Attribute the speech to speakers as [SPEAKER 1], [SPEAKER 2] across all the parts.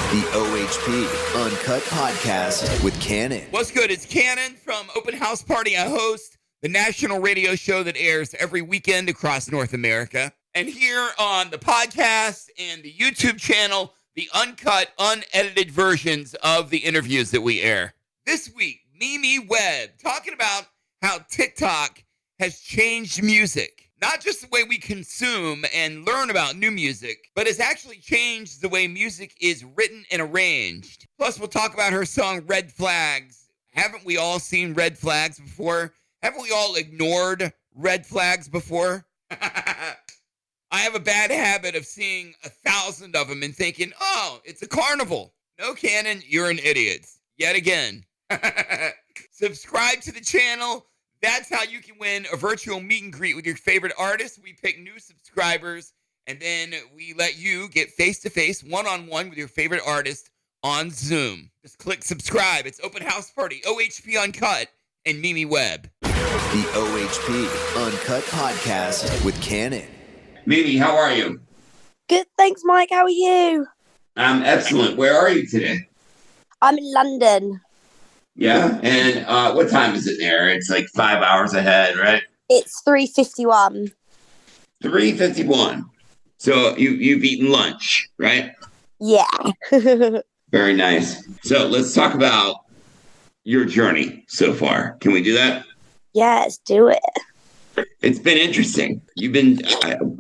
[SPEAKER 1] The OHP Uncut Podcast with Kannon.
[SPEAKER 2] What's good? It's Kannon from Open House Party. I host the national radio show that airs every weekend across North America. And here on the podcast and the YouTube channel, the uncut, unedited versions of the interviews that we air. This week, Webb talking about how TikTok has changed music. Not just the way we consume and learn about new music, but has actually changed the way music is written and arranged. Plus, we'll talk about her song, Red Flags. Haven't we all seen red flags before? Haven't we all ignored red flags before? I have a bad habit of seeing 1,000 of them and thinking, oh, it's a carnival. No, Kannon, you're an idiot. Yet again. Subscribe to the channel. That's how you can win a virtual meet and greet with your favorite artist. We pick new subscribers, and then we let you get face-to-face, one-on-one with your favorite artist on Zoom. Just click subscribe. It's Open House Party, OHP Uncut, and Webb.
[SPEAKER 1] The OHP Uncut Podcast with Kannon.
[SPEAKER 3] Mimi, how are you?
[SPEAKER 4] Good, thanks, Mike. How are you?
[SPEAKER 3] I'm excellent. Where are you today?
[SPEAKER 4] I'm in London.
[SPEAKER 3] Yeah, and what time is it there? It's like 5 hours ahead, right?
[SPEAKER 4] It's 3:51.
[SPEAKER 3] 3:51. So you've eaten lunch, right?
[SPEAKER 4] Yeah.
[SPEAKER 3] Very nice. So let's talk about your journey so far. Can we do that?
[SPEAKER 4] Yeah, let's do it.
[SPEAKER 3] It's been interesting.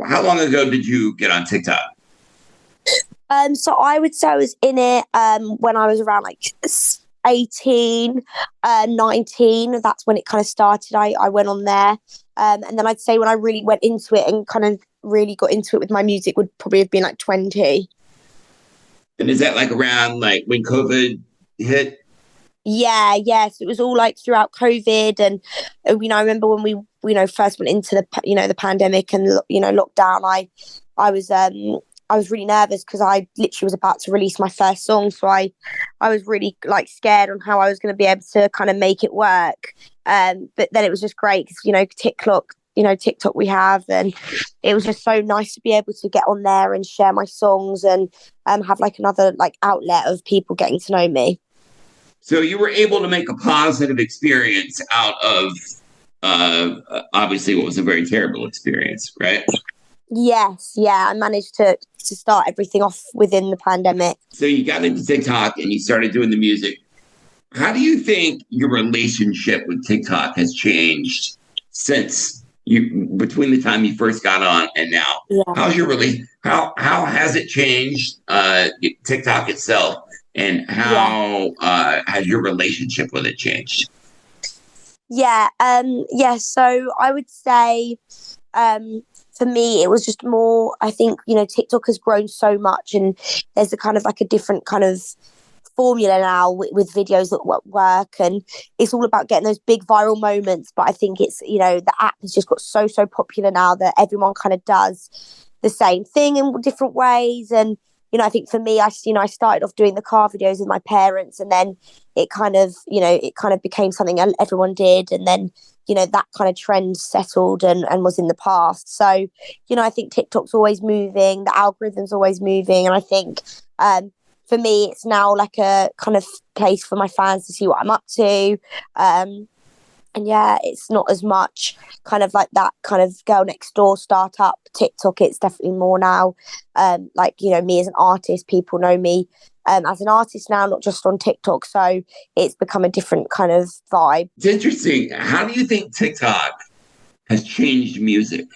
[SPEAKER 3] How long ago did you get on TikTok?
[SPEAKER 4] So I would say I was in it when I was around like 18, 19. That's when it kind of started. I went on there. And then I'd say when I really went into it and kind of really got into it with my music would probably have been like 20.
[SPEAKER 3] And is that like around like when COVID hit?
[SPEAKER 4] Yeah, yes. It was all like throughout COVID. And, I remember when we, first went into the pandemic and, lockdown, I was really nervous because I literally was about to release my first song. So I was really like scared on how I was going to be able to kind of make it work. But then it was just great because, TikTok we have, and it was just so nice to be able to get on there and share my songs and have like another like outlet of people getting to know me.
[SPEAKER 3] So you were able to make a positive experience out of obviously what was a very terrible experience, right?
[SPEAKER 4] Yes, yeah. I managed to start everything off within the pandemic.
[SPEAKER 3] So you got into TikTok and you started doing the music. How do you think your relationship with TikTok has changed since between the time you first got on and now?
[SPEAKER 4] Yeah.
[SPEAKER 3] How has it changed TikTok itself, and how has your relationship with it changed?
[SPEAKER 4] Yeah, so I would say for me, it was just more, I think, TikTok has grown so much and there's a kind of like a different kind of formula now with videos that work, and it's all about getting those big viral moments. But I think it's, the app has just got so popular now that everyone kind of does the same thing in different ways. And, I think for me, I started off doing the car videos with my parents, and then it kind of became something everyone did. And then, that kind of trend settled and was in the past. So, I think TikTok's always moving, the algorithm's always moving. And I think for me, it's now like a kind of place for my fans to see what I'm up to. And yeah, it's not as much kind of like that kind of girl next door startup TikTok. It's definitely more now me as an artist. People know me as an artist now, not just on TikTok. So it's become a different kind of vibe.
[SPEAKER 3] It's interesting. How do you think TikTok has changed music?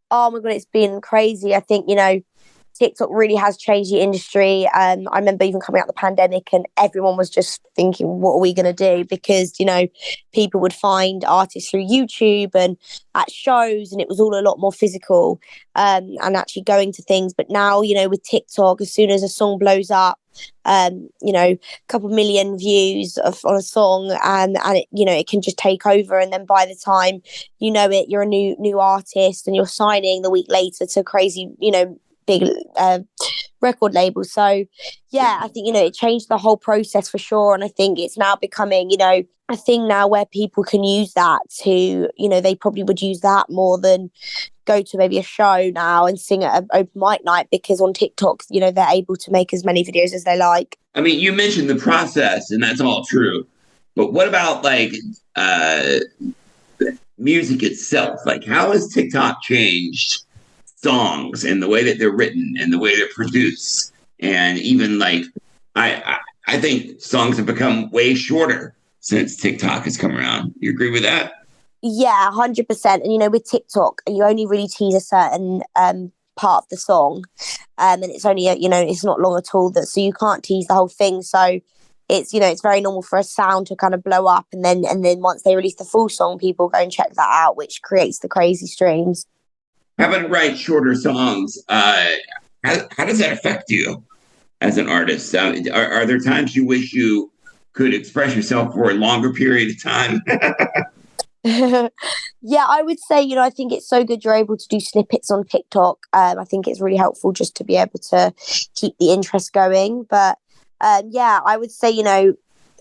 [SPEAKER 4] Oh my God, it's been crazy. I think, TikTok really has changed the industry. I remember even coming out of the pandemic and everyone was just thinking, what are we going to do? Because, people would find artists through YouTube and at shows, and it was all a lot more physical and actually going to things. But now, with TikTok, as soon as a song blows up, a couple million views on a song and it can just take over. And then by the time you're a new artist and you're signing the week later to crazy, big record labels. So yeah, I think, it changed the whole process for sure. And I think it's now becoming, a thing now where people can use that to, they probably would use that more than go to maybe a show now and sing at an open mic night, because on TikTok, they're able to make as many videos as they like.
[SPEAKER 3] I mean, you mentioned the process, and that's all true. But what about music itself? Like, how has TikTok changed songs and the way that they're written and the way they're produced? And even I think songs have become way shorter since TikTok has come around. You agree with that?
[SPEAKER 4] Yeah, 100%. And, with TikTok, you only really tease a certain part of the song. And it's only, it's not long at all. So you can't tease the whole thing. So it's, it's very normal for a sound to kind of blow up. And then once they release the full song, people go and check that out, which creates the crazy streams.
[SPEAKER 3] Having to write shorter songs, how does that affect you as an artist? Are there times you wish you could express yourself for a longer period of time?
[SPEAKER 4] Yeah, I would say, I think it's so good you're able to do snippets on TikTok. I think it's really helpful just to be able to keep the interest going. But yeah, I would say,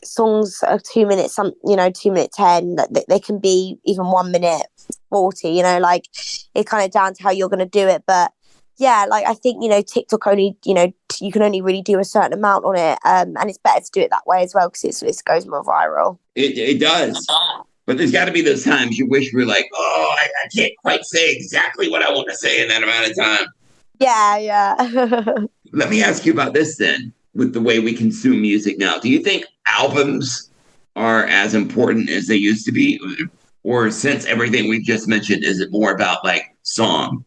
[SPEAKER 4] songs are 2 minutes, 2 minute 10, they can be even 1 minute 40, it's kind of down to how you're going to do it. But yeah, I think, TikTok only, you can only really do a certain amount on it. And it's better to do it that way as well, because it goes more viral.
[SPEAKER 3] It does. But there's got to be those times you wish you were like, oh, I can't quite say exactly what I want to say in that amount of time.
[SPEAKER 4] Yeah.
[SPEAKER 3] Let me ask you about this then, with the way we consume music now. Do you think albums are as important as they used to be? Or since everything we've just mentioned, is it more about song?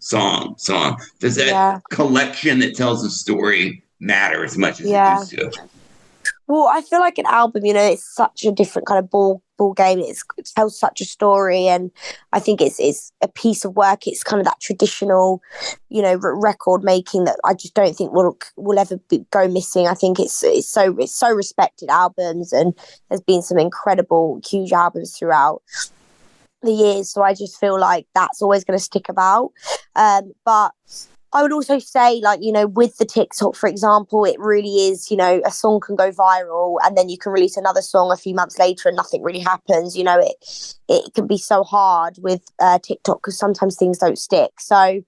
[SPEAKER 3] Does that collection that tells a story matter as much as it used to?
[SPEAKER 4] Well, I feel like an album, it's such a different kind of ball game. It tells such a story, and I think it's a piece of work. It's kind of that traditional, record making that I just don't think will ever go missing. I think it's so respected, albums, and there's been some incredible, huge albums throughout the years. So I just feel like that's always going to stick about. But I would also say, with the TikTok, for example, it really is, a song can go viral and then you can release another song a few months later and nothing really happens. It can be so hard with TikTok because sometimes things don't stick. So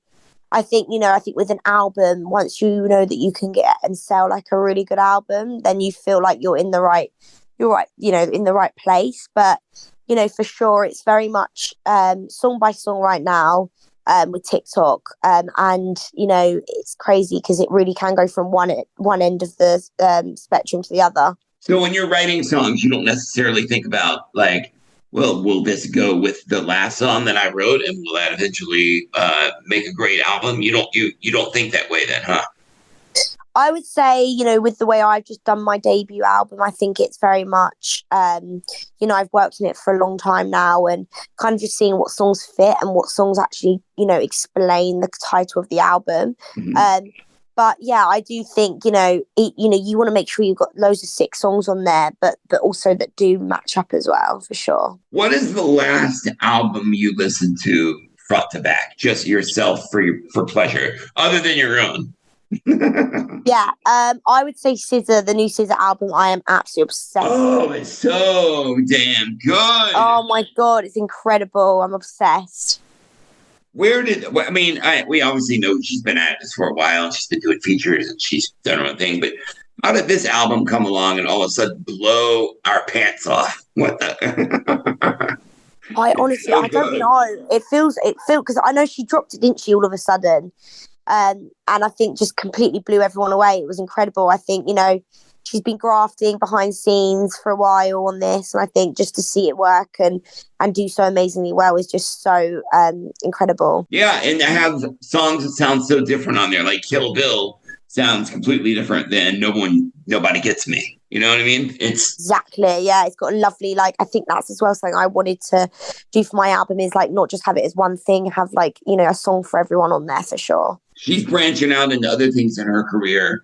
[SPEAKER 4] I think with an album, once you know that you can get and sell a really good album, then you feel like you're in the right place. But, for sure, it's very much song by song right now. With TikTok, and it's crazy because it really can go from one end of the spectrum to the other.
[SPEAKER 3] So when you're writing songs, you don't necessarily think about will this go with the last song that I wrote, and will that eventually make a great album? You don't think that way then, huh?
[SPEAKER 4] I would say, with the way I've just done my debut album, I think it's very much, I've worked on it for a long time now, and kind of just seeing what songs fit and what songs actually, explain the title of the album. Mm-hmm. But yeah, I do think, you want to make sure you've got loads of sick songs on there, but also that do match up as well, for sure. What
[SPEAKER 3] is the last album you listened to front to back, just yourself for pleasure, other than your own?
[SPEAKER 4] Yeah, I would say SZA, the new SZA album. I am absolutely obsessed.
[SPEAKER 3] Oh, it's so damn good.
[SPEAKER 4] Oh my God, it's incredible. I'm obsessed.
[SPEAKER 3] We obviously know she's been at this for a while and she's been doing features and she's done her own thing, but how did this album come along and all of a sudden blow our pants off? What the?
[SPEAKER 4] I honestly, I don't know. It feels because I know she dropped it, didn't she, all of a sudden? And I think just completely blew everyone away. It was incredible. I think, she's been grafting behind scenes for a while on this. And I think just to see it work and do so amazingly well is just so incredible.
[SPEAKER 3] Yeah. And to have songs that sound so different on there, like Kill Bill sounds completely different than Nobody Gets Me. You know what I mean?
[SPEAKER 4] Exactly. Yeah. It's got a lovely, I think that's as well something I wanted to do for my album is not just have it as one thing, have a song for everyone on there for sure.
[SPEAKER 3] She's branching out into other things in her career.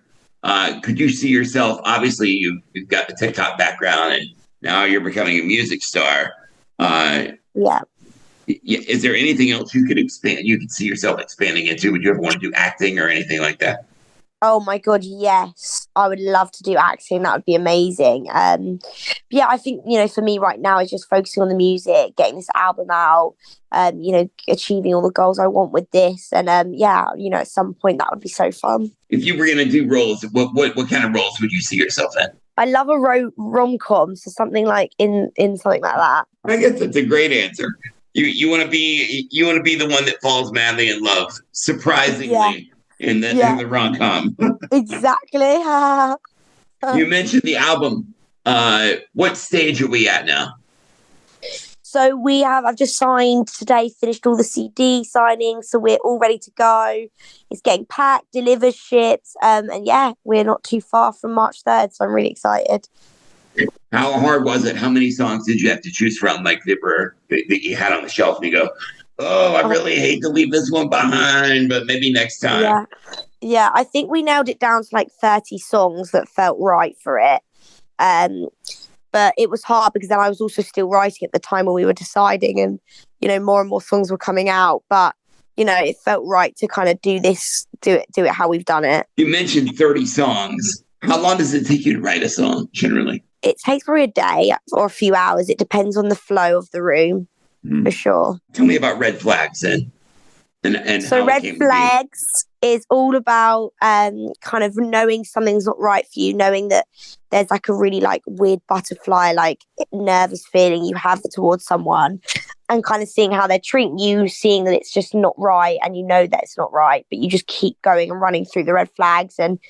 [SPEAKER 3] Could you see yourself, obviously you've got the TikTok background and now you're becoming a music star.
[SPEAKER 4] Yeah.
[SPEAKER 3] Is there anything else you could see yourself expanding into? Would you ever want to do acting or anything like that?
[SPEAKER 4] Oh my God, yes. I would love to do acting. That would be amazing. Yeah, I think, for me right now is just focusing on the music, getting this album out, achieving all the goals I want with this. And at some point that would be so fun.
[SPEAKER 3] If you were going to do roles, what kind of roles would you see yourself in?
[SPEAKER 4] I love a rom-com, so something like in something like that.
[SPEAKER 3] I guess that's a great answer. You want to be the one that falls madly in love, surprisingly, in the rom-com.
[SPEAKER 4] Exactly.
[SPEAKER 3] You mentioned the album. What stage are we at now?
[SPEAKER 4] So I've just signed today, finished all the CD signings, so we're all ready to go. It's getting packed, delivered, shipped, and we're not too far from March 3rd, so I'm really excited.
[SPEAKER 3] How hard was it? How many songs did you have to choose from, like that you had on the shelf, and you go, oh, I really hate to leave this one behind, but maybe next time.
[SPEAKER 4] Yeah, I think we nailed it down to like 30 songs that felt right for it. But it was hard because then I was also still writing at the time when we were deciding, and more and more songs were coming out. But it felt right to kind of do it how we've done it. You
[SPEAKER 3] mentioned 30 songs. How long does it take you to write a song generally?
[SPEAKER 4] It takes probably a day or a few hours. It depends on the flow of the room, for sure.
[SPEAKER 3] Tell me about Red Flags then. And
[SPEAKER 4] so Red Flags is all about kind of knowing something's not right for you, knowing that there's like a really like weird butterfly, like nervous feeling you have towards someone, and kind of seeing how they're treating you, seeing that it's just not right, and that it's not right, but you just keep going and running through the red flags, and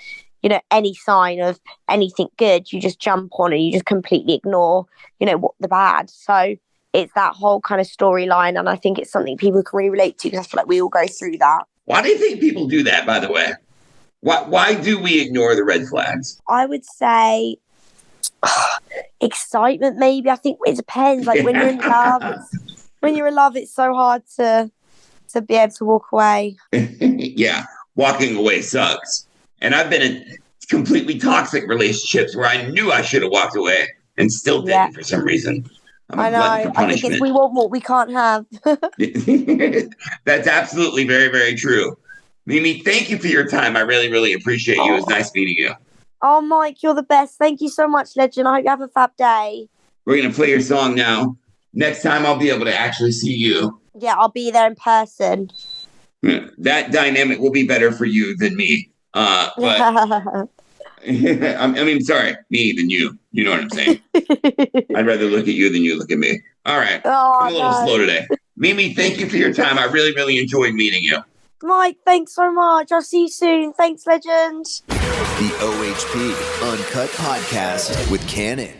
[SPEAKER 4] any sign of anything good, you just jump on and you just completely ignore, what the bad. So it's that whole kind of storyline, and I think it's something people can really relate to, because I feel like we all go through that.
[SPEAKER 3] Why do you think people do that, by the way? Why do we ignore the red flags?
[SPEAKER 4] I would say excitement, maybe. I think it depends. Like when you're in love, it's so hard to be able to walk away.
[SPEAKER 3] Yeah, walking away sucks. And I've been in completely toxic relationships where I knew I should have walked away and still didn't for some reason.
[SPEAKER 4] I know. I think it's we want what we can't have.
[SPEAKER 3] That's absolutely very, very true. Mimi, thank you for your time. I really, really appreciate you. It was nice meeting you.
[SPEAKER 4] Oh, Mike, you're the best. Thank you so much, legend. I hope you have a fab day.
[SPEAKER 3] We're going to play your song now. Next time I'll be able to actually see you.
[SPEAKER 4] Yeah, I'll be there in person.
[SPEAKER 3] That dynamic will be better for you than me. But sorry, me than you. You know what I'm saying? I'd rather look at you than you look at me. All right. I'm a little slow today. Mimi, thank you for your time. I really, really enjoyed meeting you.
[SPEAKER 4] Mike, thanks so much. I'll see you soon. Thanks, legend.
[SPEAKER 1] The OHP Uncut Podcast with Kannon.